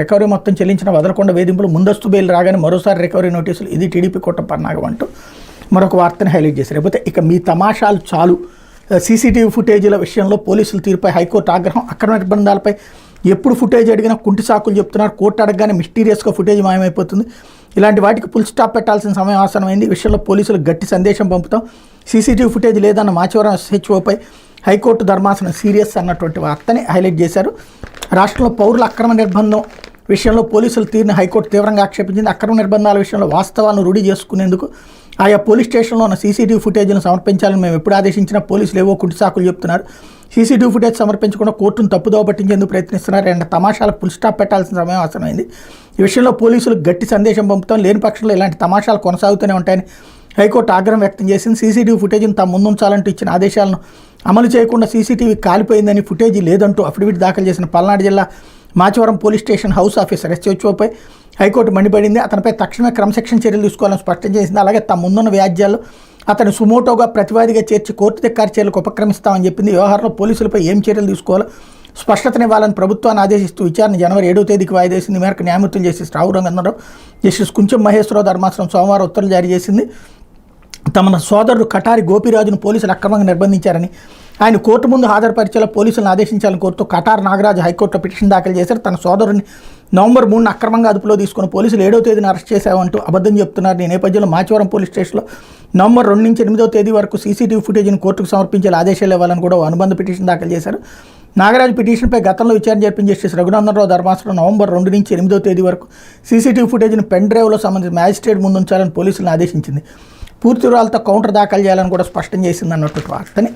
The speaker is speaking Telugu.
రికవరీ మొత్తం చెల్లించిన వదలకుండా వేధింపులు, ముందస్తు బెయిల్ రాగానే మరోసారి రికవరీ నోటీసులు, ఇది టీడీపీ కూటమి పన్నాగం అంటూ మరొక వార్తని హైలైట్ చేశారు. లేకపోతే ఇక మీ తమాషాలు చాలు, సీసీటీవీ ఫుటేజీల విషయంలో పోలీసుల తీరుపై హైకోర్టు ఆగ్రహం, అక్రమ నిర్బంధాలపై ఎప్పుడు ఫుటేజ్ అడిగినా కుంటి సాకులు చెప్తున్నారు, కోర్టు అడగగానే మిస్టీరియస్గా ఫుటేజ్ మాయమైపోతుంది, ఇలాంటి వాటికి ఫుల్ స్టాప్ పెట్టాల్సిన సమయం ఆసనమైంది, ఈ విషయంలో పోలీసులకు గట్టి సందేశం పంపుతాం, సీసీటీవీ ఫుటేజ్ లేదన్న మాచవరం SHOపై హైకోర్టు ధర్మాసనం సీరియస్ అన్నటువంటి వార్తని హైలైట్ చేశారు. రాష్ట్రంలో పౌరుల అక్రమ నిర్బంధం విషయంలో పోలీసుల తీరుని హైకోర్టు తీవ్రంగా ఆక్షేపించింది. అక్రమ నిర్బంధాల విషయంలో వాస్తవాలను రూఢి చేసుకునేందుకు ఆయా పోలీస్ స్టేషన్లో ఉన్న సీసీటీవీ ఫుటేజ్ను సమర్పించాలని మేము ఎప్పుడు ఆదేశించినా పోలీసులు ఏవో కుంటి సాకులు చెప్తున్నారు, సీసీటీవీ ఫుటేజ్ సమర్పించకుండా కోర్టును తప్పుదోవ పట్టించేందుకు ప్రయత్నిస్తున్నారు, అండ్ తమాషాలకు ఫుల్ స్టాప్ పెట్టాల్సిన సమయం అవసరమైంది, ఈ విషయంలో పోలీసులకు గట్టి సందేశం పంపుతాం, లేని పక్షంలో ఇలాంటి తమాషాలు కొనసాగుతూనే ఉంటాయని హైకోర్టు ఆగ్రహం వ్యక్తం చేసింది. సీసీటీవీ ఫుటేజ్ను తాము ముందుంచాలంటూ ఇచ్చిన ఆదేశాలను అమలు చేయకుండా సీసీటీవీ కాలిపోయిందని, ఫుటేజీ లేదంటూ అఫిడవిట్ దాఖలు చేసిన పల్నాడు జిల్లా Machavaram police station house officer SHOపై హైకోర్టు మండిపడింది. అతనిపై తక్షణమే క్రమశిక్షణ చర్యలు తీసుకోవాలని స్పష్టం చేసింది. అలాగే తమ ముందున్న వ్యాజ్యాల్లో అతను సుమోటోగా ప్రతివాదిగా చేర్చి కోర్టు ధిక్కార చర్యలకు ఉపక్రమిస్తామని చెప్పింది. వ్యవహారంలో పోలీసులపై ఏం చర్యలు తీసుకోవాలో స్పష్టతనివ్వాలని ప్రభుత్వాన్ని ఆదేశిస్తూ విచారణ జనవరి 7వ తేదీకి వాయిదా వేసింది. ఈ మేరకు న్యాయమూర్తులు జస్టిస్ రావు రంగనాథరావు, జస్టిస్ కుంచెం మహేశ్వరరావు ధర్మాసనం సోమవారం ఉత్తర్వులు జారీ చేసింది. తమ సోదరుడు కటారి గోపిరాజును పోలీసులు అక్రమంగా నిర్బంధించారని, ఆయన కోర్టు ముందు హాజరుపరిచేలా పోలీసులను ఆదేశించాలని కోరుతూ కటార్ నాగరాజు హైకోర్టులో పిటిషన్ దాఖలు చేశారు. తన సోదరుని నవంబర్ 3న అక్రమంగా అదుపులో తీసుకుని పోలీసులు 7వ తేదీన అరెస్ట్ చేశామంటూ అబద్ధం చెప్తున్నారు. ఈ నేపథ్యంలో మాచవరం పోలీస్ స్టేషన్లో నవంబర్ 2 నుంచి 8వ తేదీ వరకు సీసీటీవీ ఫుటేజ్ను కోర్టుకు సమర్పించేలా ఆదేశాలు ఇవ్వాలని కూడా అనుబంధ పిటిషన్ దాఖలు చేశారు. నాగరాజు పిటిషన్పై గతంలో విచారణ జరిపిన జస్టిస్ రఘునందనరావు ధర్మాసనం నవంబర్ 2 నుంచి 8వ తేదీ వరకు సీసీటీవీ ఫుటేజ్ను పెన్ డ్రైవ్లో సంబంధించి మ్యాజిస్ట్రేట్ ముందు ఉంచాలని పోలీసులను ఆదేశించింది. పూర్తి వివరాలతో కౌంటర్ దాఖలు చేయాలని కూడా స్పష్టం చేసింది అన్నట్టు వార్తని